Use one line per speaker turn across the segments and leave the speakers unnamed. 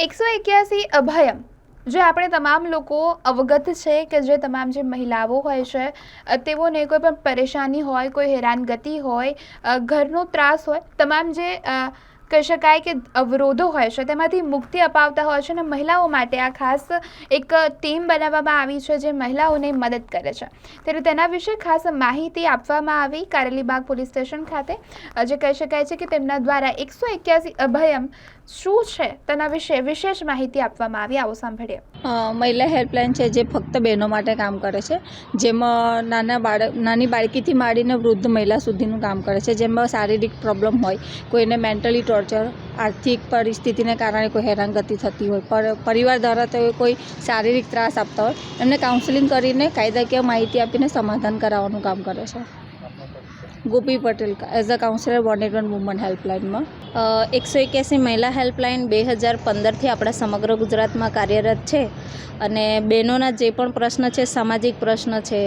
181 અભયમ જે આપણે તમામ લોકો અવગત છે કે જે તમામ જે મહિલાઓ હોય છે તેઓને કોઈ પણ પરેશાની હોય, કોઈ હેરાનગતિ હોય, ઘરનો ત્રાસ હોય, તમામ જે કહી શકાય કે અવરોધો હોય છે તેમાંથી મુક્તિ અપાવતા હોય છે અને મહિલાઓ માટે આ ખાસ એક ટીમ બનાવવામાં આવી છે જે મહિલાઓને મદદ કરે છે। ત્યારે તેના વિશે ખાસ માહિતી આપવામાં આવી કારેલીબાગ પોલીસ સ્ટેશન ખાતે, જે કહી શકાય છે કે તેમના દ્વારા 181 અભયમ શું છે તેના વિશે વિશેષ માહિતી આપવામાં આવી। આવો સાંભળીએ।
મહિલા હેલ્પલાઇન છે જે ફક્ત બહેનો માટે કામ કરે છે, જેમાં નાની બાળકીથી માંડીને વૃદ્ધ મહિલા સુધીનું કામ કરે છે। જેમાં શારીરિક પ્રોબ્લેમ હોય, કોઈને મેન્ટલી ટોર્ચર, આર્થિક પરિસ્થિતિને કારણે કોઈ હેરાનગતિ થતી હોય, પરિવાર દ્વારા તો કોઈ શારીરિક ત્રાસ આપતા હોય, એમને કાઉન્સેલિંગ કરીને કાયદાકીય માહિતી આપીને સમાધાન કરાવવાનું કામ કરે છે। Gopi Patel as a counsellor 181 woman હેલ્પલાઇનમાં 181 મહિલા હેલ્પલાઇન 2015થી આપણા સમગ્ર ગુજરાતમાં કાર્યરત છે અને બહેનોના જે પણ પ્રશ્ન છે, સામાજિક પ્રશ્ન છે,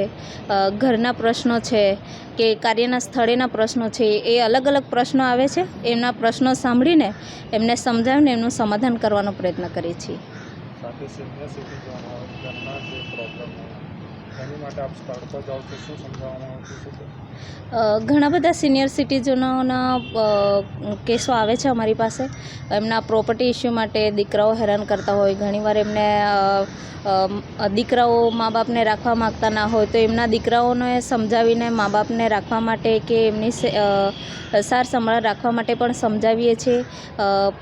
ઘરના પ્રશ્નો છે કે કાર્યના સ્થળેના પ્રશ્નો છે, એ અલગ અલગ પ્રશ્નો આવે છે। એમના પ્રશ્નો સાંભળીને એમને સમજાવીને એમનું સમાધાન કરવાનો પ્રયત્ન કરીએ છીએ।
સાથે સિનિયર સિટીઝન હોય, ઘરના જે પ્રોબ્લેમ હોય એની માટે આપ સ્થળ પર જાઓ તો શું સમજાવવામાં આવતું છે?
ઘણા બધા સિનિયર સિટીઝનોના કેસો આવે છે અમારી પાસે। એમના પ્રોપર્ટી ઇસ્યુ માટે દીકરાઓ હેરાન કરતા હોય, ઘણીવાર એમને દીકરાઓ મા બાપને રાખવા માગતા ના હોય તો એમના દીકરાઓને સમજાવીને મા બાપને રાખવા માટે કે એમની સાર સંભાળ રાખવા માટે પણ સમજાવીએ છીએ।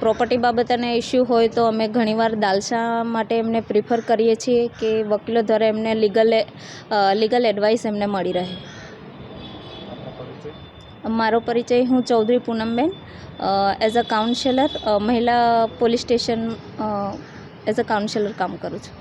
પ્રોપર્ટી બાબતના ઇસ્યુ હોય તો અમે ઘણીવાર દાલસા માટે એમને પ્રિફર કરીએ છીએ કે વકીલો દ્વારા એમને લીગલ એડવાઇસ એમને મળી રહે। મારો પરિચય, હું Chaudhary Poonamben, as a counsellor, મહિલા police station as a counsellor કામ કરું છું।